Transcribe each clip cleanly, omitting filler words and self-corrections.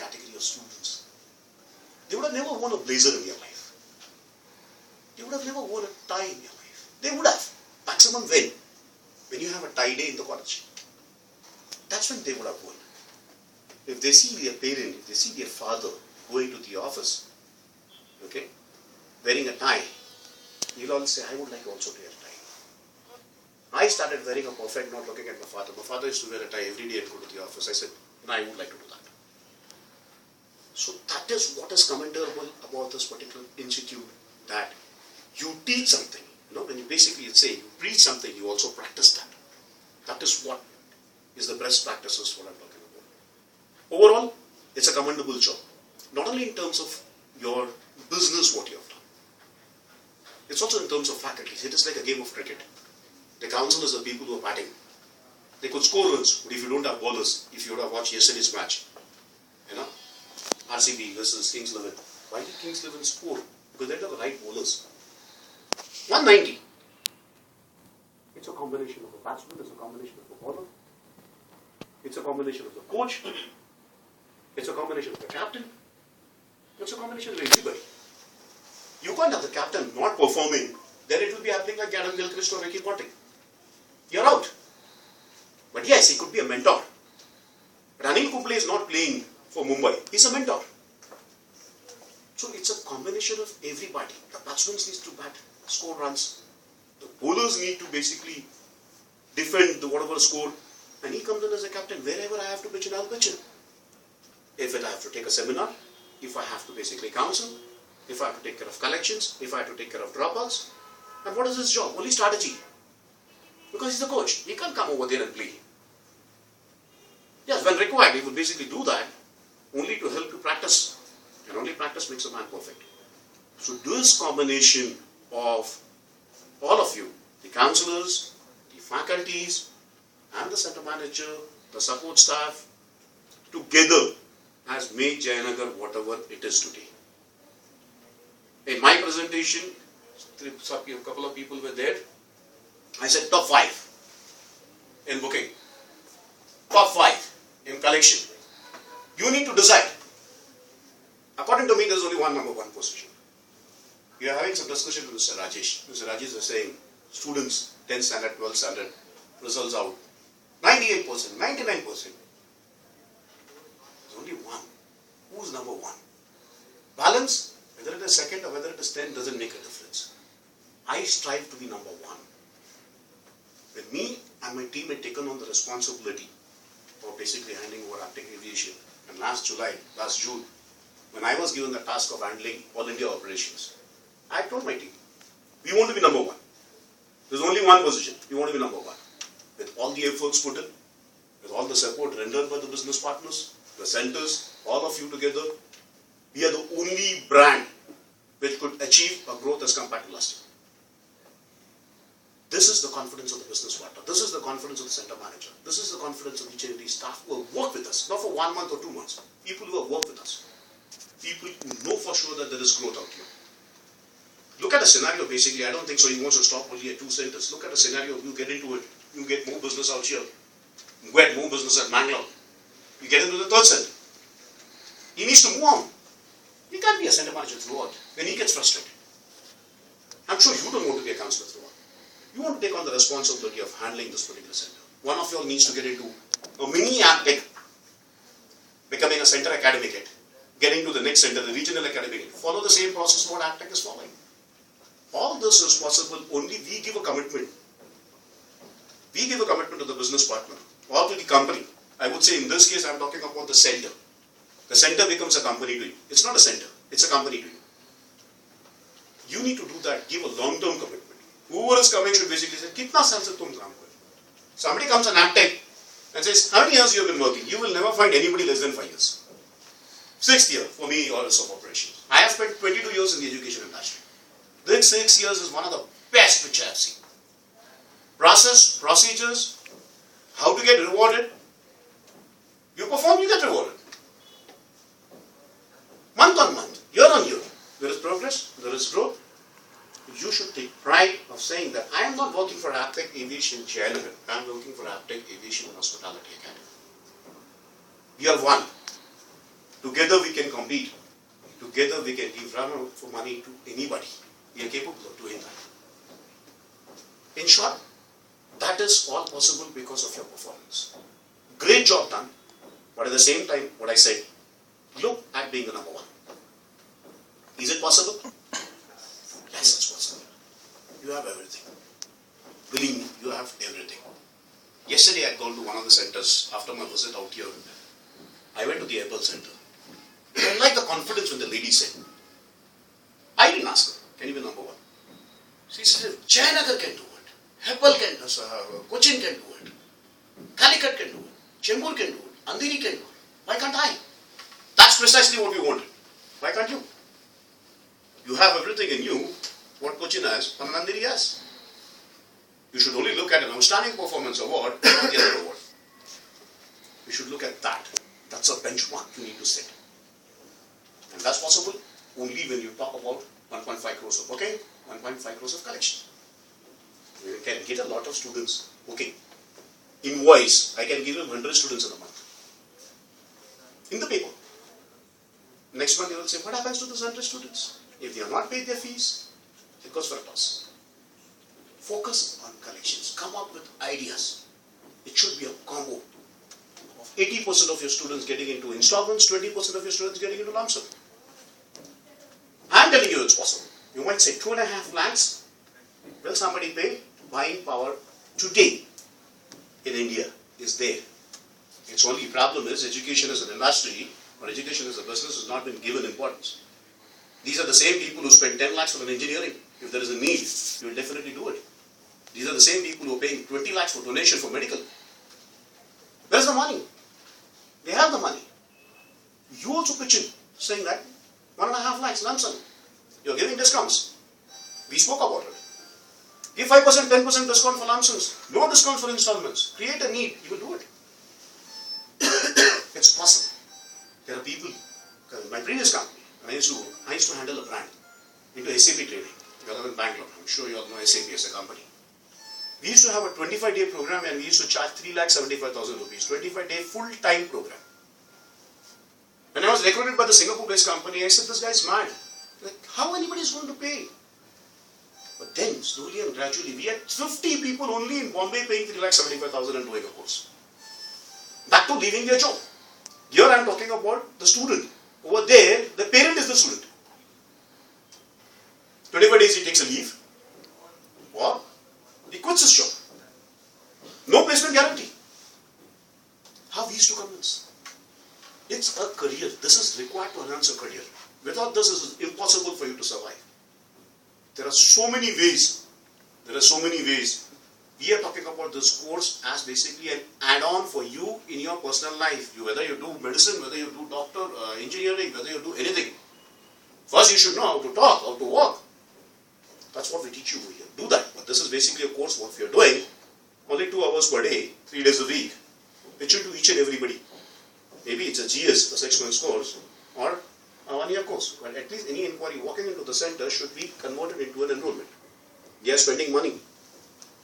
category of students. They would have never worn a blazer in their life. They would have never worn a tie in their life. They would have. Maximum when? When you have a tie day in the college. That's when they would have worn. If they see their parent, if they see their father going to the office, okay, wearing a tie, you'll all say, I would like also to wear a tie. I started wearing a perfect, not looking at my father. My father used to wear a tie every day and go to the office. I said, no, I would like to do that. So that is what is commendable about this particular institute, that you teach something. You know, when you basically say you preach something, you also practice that. That is what is the best practices what I'm talking about. Overall, it's a commendable job. Not only in terms of your business, what you have done. It's also in terms of faculties. It is like a game of cricket. The counsellors are people who are batting. They could score runs, but if you don't have bowlers, if you would have watched yesterday's match, you know, RCB versus Kings 11. Why did Kings 11 score? Because they had the right bowlers. 190. It's a combination of the batsman, it's a combination of the bowler, it's a combination of the coach, it's a combination of the captain, it's a combination of everybody. You can't have the captain not performing, then it will be happening like Adam Gilchrist or Ricky Ponting. You're out. But yes, he could be a mentor. But Anil Kumble is not playing for Mumbai. He's a mentor. So it's a combination of everybody. The batsman needs to bat, score runs. The bowlers need to basically defend the whatever score. And he comes in as a captain. Wherever I have to pitch in, I'll pitch in. If I have to take a seminar, if I have to basically counsel, if I have to take care of collections, if I have to take care of dropouts. And what is his job? Only strategy. Because he's the coach. He can't come over there and play. Yes, when required, he would basically do that only to help you practice. And only practice makes a man perfect. So this combination of all of you, the counsellors, the faculties, and the centre manager, the support staff, together has made Jayanagar whatever it is today. In my presentation, a couple of people were there. I said top 5 in booking, top 5 in collection. You need to decide. According to me, there is only one number 1 position. We are having some discussion with Mr. Rajesh. Mr. Rajesh is saying, students, 10th standard, 12th standard, results out. 98%, 99%. There's only one. Who's number 1? Balance, whether it is second or whether it is 10, doesn't make a difference. I strive to be number 1. When me and my team had taken on the responsibility of basically handing over Aptech Aviation, and last June, when I was given the task of handling all India operations, I told my team, we want to be number 1. There's only one position, we want to be number 1. With all the efforts put in, with all the support rendered by the business partners, the centers, all of you together, we are the only brand which could achieve a growth as compared to last year. This is the confidence of the business partner. This is the confidence of the center manager. This is the confidence of each and every staff who have worked with us, not for 1 month or 2 months. People who have worked with us. People who know for sure that there is growth out here. Look at a scenario basically. I don't think so he wants to stop only at 2 centers. Look at a scenario, you get into it, you get more business out here. You get more business at Mangalore. You get into the 3rd center. He needs to move on. He can't be a center manager throughout. Then he gets frustrated. I'm sure you don't want to be a counsellor throughout. You want to take on the responsibility of handling this particular center. One of you all needs to get into a mini Aptech, becoming a center academic head, getting to the next center, the regional academic head. Follow the same process what Aptech is following. All this is possible only we give a commitment. We give a commitment to the business partner or to the company. I would say in this case I am talking about the center. The center becomes a company to you. It's not a center, it's a company to you. You need to do that, give a long-term commitment. Whoever is coming should basically say, Kitna saal se tum kaam kar? Somebody comes on Aptech and says, how many years you have been working? You will never find anybody less than 5 years. 6th year for me also of operations. I have spent 22 years in the education industry. This 6 years is one of the best which I have seen. Process, procedures, how to get rewarded. You perform, you get rewarded. Month on month, year on year, there is progress, there is growth. You should take pride of saying that I am not working for Aptech Aviation Jayanagar. I am working for Aptech Aviation Hospitality Academy. We are one. Together we can compete. Together we can give run for money to anybody. We are capable of doing that. In short, that is all possible because of your performance. Great job done, but at the same time, what I said, look at being the number one. Is it possible? Yes, it's possible. You have everything. Believe me, you have everything. Yesterday I had gone to one of the centers after my visit out here. I went to the Apple Center. I like the confidence when the lady said, I didn't ask her, can you be number one? She said, Jayanagar can do it, Hebbal can do it, Cochin can do it, Calicut can do it, Chembur can do it, Andheri can do it. Why can't I? That's precisely what we wanted. Why can't you? You have everything in you, what Cochin has, and Andheri has. You should only look at an outstanding performance award, not the other award. You should look at that. That's a benchmark you need to set. And that's possible only when you talk about 1.5 crores of booking, 1.5 crores of collection. You can get a lot of students booking. Invoice, I can give them 100 students in a month. In the paper. Next month they will say, what happens to those 100 students? If they have not paid their fees, it goes for a toss. Focus on collections. Come up with ideas. It should be a combo of 80% of your students getting into installments, 20% of your students getting into lump sum. I'm telling you it's possible. You might say 2.5 lakhs. Will somebody pay? Buying power today in India is there. Its only problem is education as an industry or education as a business has not been given importance. These are the same people who spend 10 lakhs for an engineering. If there is a need, you will definitely do it. These are the same people who are paying 20 lakhs for donation for medical. Where's the money? They have the money. You also pitch in, saying that 1.5 lakhs lump sum. You're giving discounts. We spoke about it. Give 5%, 10% discount for lump sums. No discounts for installments. Create a need. You will do it. It's possible. There are people. My previous company, I used to handle a brand into SAP training. You are in Bangalore. I'm sure you all know SAP as a company. We used to have a 25-day program and we used to charge 3,75,000 rupees. 25-day full-time program. When I was recruited by the Singapore-based company, I said, this guy's mad. Like, how anybody is going to pay? But then, slowly and gradually, we had 50 people only in Bombay paying 3,75,000 and doing a course. Back to leaving their job. Here I am talking about the student. Over there, the parent is the student. 25 days he takes a leave. Or he quits his job. No placement guarantee. How we used to convince? It's a career. This is required to enhance a career. Without this, it is impossible for you to survive. There are so many ways. We are talking about this course as basically an add-on for you in your personal life. Whether you do medicine, whether you do doctor, engineering, whether you do anything. First you should know how to talk, how to walk. That's what we teach you over here. Do that. But this is basically a course what we are doing. Only 2 hours per day, 3 days a week. Pitch it to each and everybody. Maybe it's a GS, a 6 months course, or a 1-year course. But at least any inquiry walking into the center should be converted into an enrollment. They are spending money.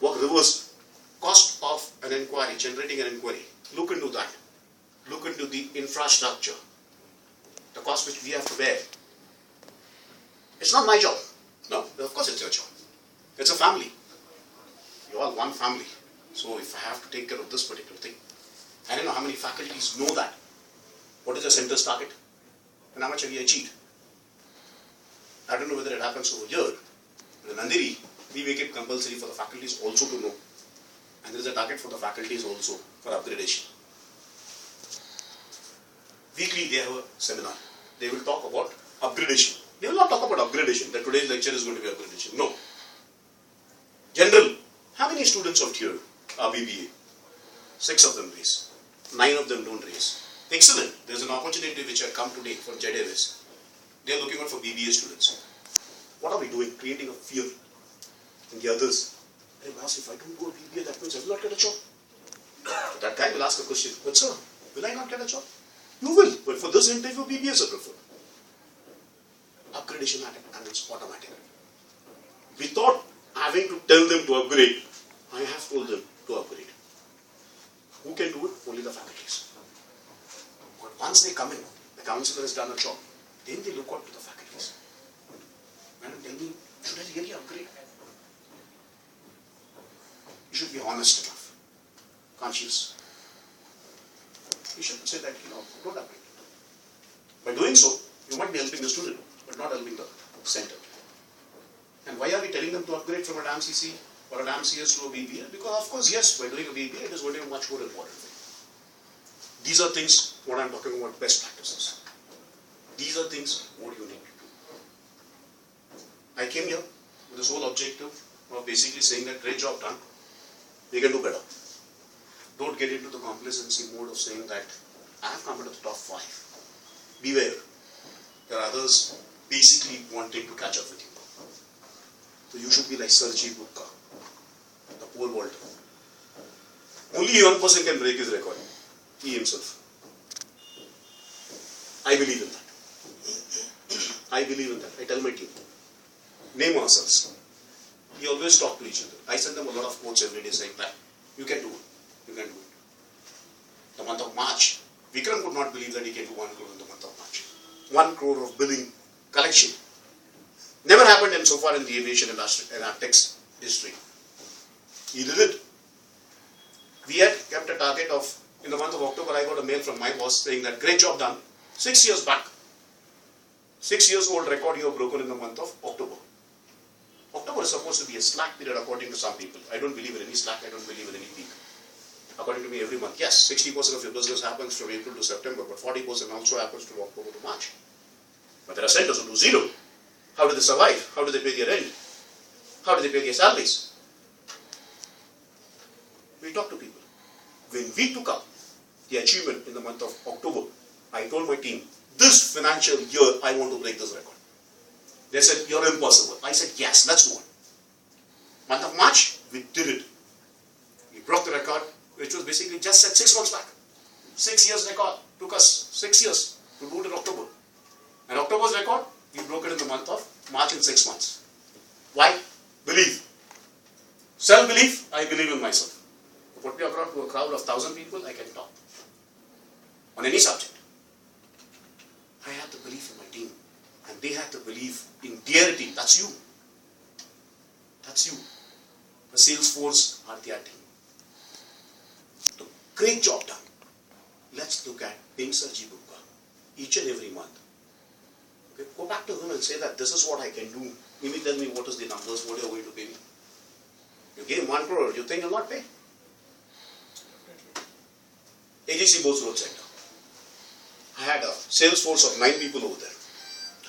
Work reverse. Cost of an inquiry, generating an inquiry. Look into that. Look into the infrastructure. The cost which we have to bear. It's not my job. No, of course it's your job. It's a family. You all one family. So if I have to take care of this particular thing, I don't know how many faculties know that. What is the center's target? And how much have you achieved? I don't know whether it happens over here. But in Andheri, we make it compulsory for the faculties also to know. And there is a target for the faculties also for upgradation. Weekly they have a seminar. They will talk about upgradation. They will not talk about upgradation, that today's lecture is going to be upgradation. No. General, how many students out here are BBA? 6 of them raise. 9 of them don't raise. Excellent. There's an opportunity which had come today from JDVS. They are looking out for BBA students. What are we doing? Creating a fear in the others. Hey, boss, if I don't go BBA, that means I will not get a job. That guy will ask a question. But sir, will I not get a job? You will. But for this interview, BBA is a preferred. Upgradation happens automatic. Without having to tell them to upgrade, I have told them to upgrade. Who can do it? Only the faculties. But once they come in, The counselor has done a job. Then they look out to the faculties. Madam, tell me, should I really upgrade? You should be honest enough, conscious. You shouldn't say that, don't upgrade. By doing so, you might be helping the student, but not helping the center. And why are we telling them to upgrade from a DAM CC or a DAM CS to a BBA? Because of course, yes, by doing a BBA, it is going to be a much more important thing. These are things, what I'm talking about, best practices. These are things, what you need to do. I came here with this whole objective of basically saying that great job done, we can do better. Don't get into the complacency mode of saying that I have come into the top 5. Beware. There are others basically wanting to catch up with you. So you should be like Sergey Bubka, the pole vaulter. Only one person can break his record. He himself. I believe in that. I believe in that. I tell my team, name ourselves. We always talk to each other. I send them a lot of quotes every day saying that you can do it. You can do it. The month of March, Vikram could not believe that he can do 1 crore in the month of March. 1 crore of billing collection. Never happened in so far in the aviation industry and Aptex history. He did it. We had kept a target of, in the month of October, I got a mail from my boss saying that great job done. 6 years back. 6 years old record you have broken in the month of October. October is supposed to be a slack period according to some people. I don't believe in any slack, I don't believe in any peak. According to me, every month, yes, 60% of your business happens from April to September, but 40% also happens from October to March. But there are centers who do zero. How do they survive? How do they pay their rent? How do they pay their salaries? We talk to people. When we took up the achievement in the month of October, I told my team, this financial year, I want to break this record. They said, you're impossible. I said, yes, let's do it. Month of March, we did it. We broke the record, which was basically just set 6 months back. 6 years record. Took us 6 years to do it in October. And October's record, we broke it in the month of March in 6 months. Why? Believe. Self-belief, I believe in myself. You put me across to a crowd of 1,000 people, I can talk. On any subject. I had the belief in my team. And they had to believe in their team. That's you. That's you. The sales force are their team. So, great job done. Let's look at paying Sergey Bubka each and every month. Okay? Go back to him and say that this is what I can do. Maybe tell me what is the numbers, what you're going to pay me. You gave him 1 crore, you think he'll not pay? AGC Bose Road Center. I had a sales force of 9 people over there.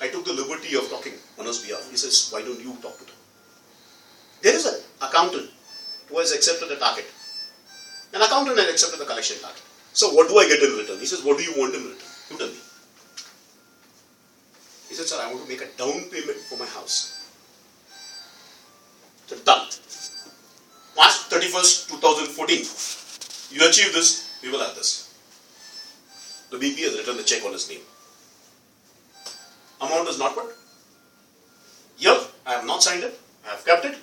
I took the liberty of talking on his behalf. He says, why don't you talk to them? There is an accountant who has accepted the target. An accountant has accepted the collection target. So what do I get in return? He says, what do you want in return? You tell me. He said, sir, I want to make a down payment for my house. So done. March 31st, 2014. You achieve this, we will have this. The BP has written the check on his name. Amount is not put. Yep, I have not signed it. I have kept it.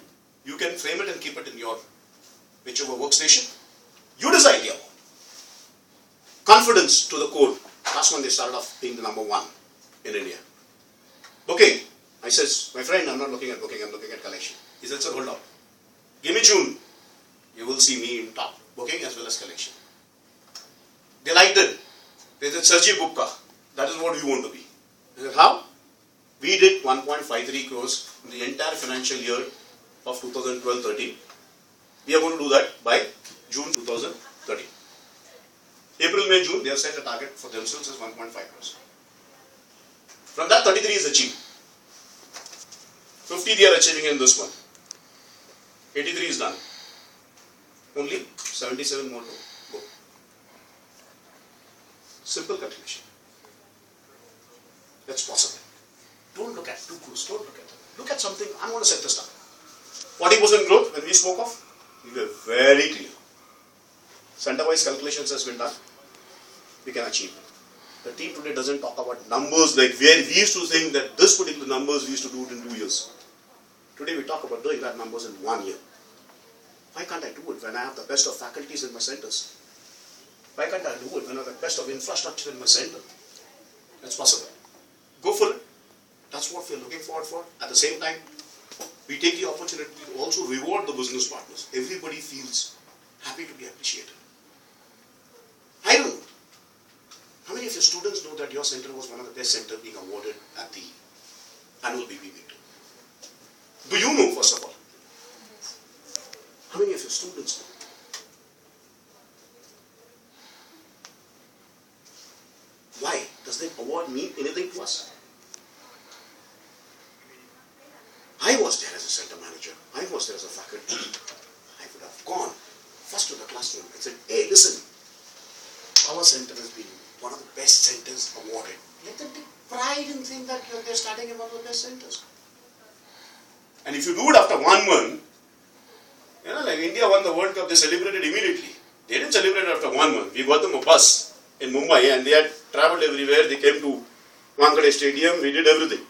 You can frame it and keep it in your whichever workstation. You decide the amount. Confidence to the core. That's when they started off being the number 1 in India. Booking. I says, my friend, I'm not looking at booking, I'm looking at collection. He said, sir, hold on. Give me June. You will see me in top. Booking as well as collection. They liked it. They said, Sergey Bubka, that is what you want to be. I said, how? We did 1.53 crores in the entire financial year of 2012-13. We are going to do that by June 2013. April, May, June, they have set a target for themselves as 1.5 crores. From that, 33 is achieved. 50 they are achieving in this one. 83 is done. Only 77 more to go. Simple calculation. That's possible. Don't look at 2 crores. Don't look at them. Look at something. I'm going to set this up. 40% growth when we spoke of, we were very clear. Center-wise calculations has been done. We can achieve it. The team today doesn't talk about numbers like where we used to think that this particular numbers we used to do it in 2 years. Today we talk about doing that numbers in 1 year. Why can't I do it when I have the best of faculties in my centers? Why can't I do it when I have the best of infrastructure in my center? That's possible. Go for it. That's what we're looking forward for. At the same time, we take the opportunity to also reward the business partners. Everybody feels happy to be appreciated. I don't know. How many of your students know that your center was one of the best centers being awarded at the annual BP meeting? Do you know, first of all? How many of your students know? Why? Does that award mean anything to us? I was there as a center manager. I was there as a faculty. I would have gone first to the classroom and said, hey, listen, our center has been one of the best centers awarded. Let them take pride in saying that they're starting in one of the best centers. And if you do it after 1 month, you know, like India won the World Cup, they celebrated immediately. They didn't celebrate after 1 month. We got them a bus in Mumbai and they had traveled everywhere. They came to Wankhede Stadium, we did everything.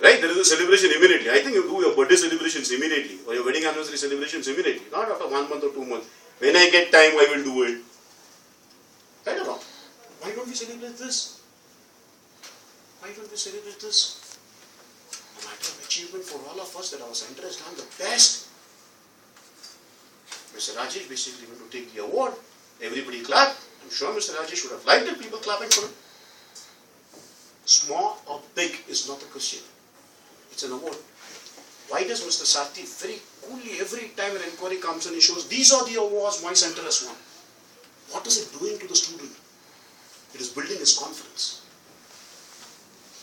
Right? There is a celebration immediately. I think you do your birthday celebrations immediately or your wedding anniversary celebrations immediately. Not after 1 month or 2 months. When I get time, I will do it. Right or wrong? Why don't we celebrate this? Why don't we celebrate this? A matter of achievement for all of us that our center has done the best. Mr. Rajesh basically went to take the award. Everybody clapped. I'm sure Mr. Rajesh would have liked it, people clapping for him. Small or big is not a question. It's an award. Why does Mr. Sarthi very coolly every time an inquiry comes and he shows, these are the awards my center has won. What is it doing to the student? It is building his confidence.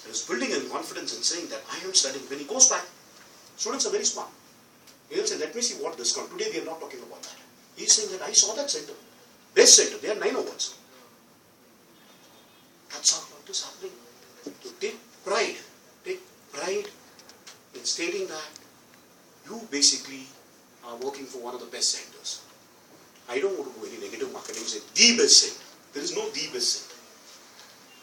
It is building his confidence and saying that I am studying. When he goes back, students are very smart. He will say, let me see what this comes. Today we are not talking about that. He is saying that I saw that center. Best center. They have 9 awards. That's how what is happening. To take pride in stating that you basically are working for one of the best centers. I don't want to do any negative marketing and say the best center. There is no the best center.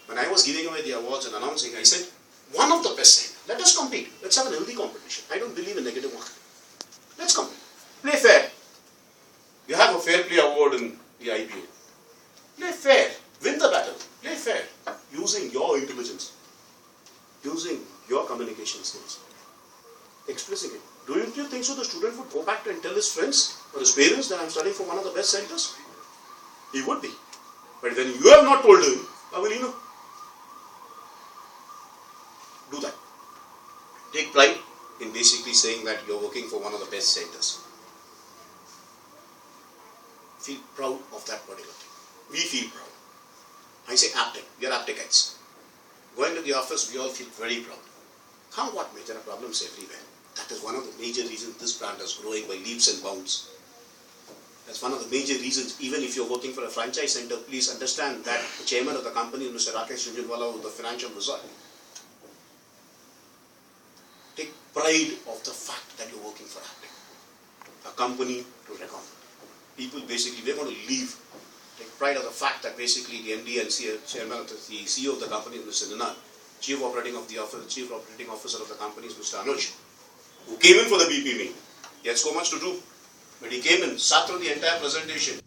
When I was giving away the awards and announcing, I said, one of the best center. Let us compete. Let's have an healthy competition. I don't believe in negative marketing. Let's compete. Play fair. You have a fair play award in the IPO. Play fair. Win the battle. Play fair. Using your intelligence. Using your communication skills. Expressing it. Do you think so the student would go back and tell his friends or his parents that I'm studying for one of the best centers? He would be. But when you have not told him, how will he know? Do that. Take pride in basically saying that you're working for one of the best centers. Feel proud of that particular thing. We feel proud. I say aptic. We are apticates. Going to the office, we all feel very proud. Come what may, there are problems everywhere. That is one of the major reasons this brand is growing by leaps and bounds. That's one of the major reasons. Even if you're working for a franchise center, please understand that the chairman of the company is Mr. Rakesh Jhunjhunwala with the financial result. Take pride of the fact that you're working for Aptic, a company to reckon. People basically, we're going to leave. Take pride of the fact that basically the MD and chairman of the CEO of the company is Mr. Ninal, Chief Operating Officer of the company is Mr. Anuj, who came in for the BP meeting. He had so much to do, but he came in, sat through the entire presentation.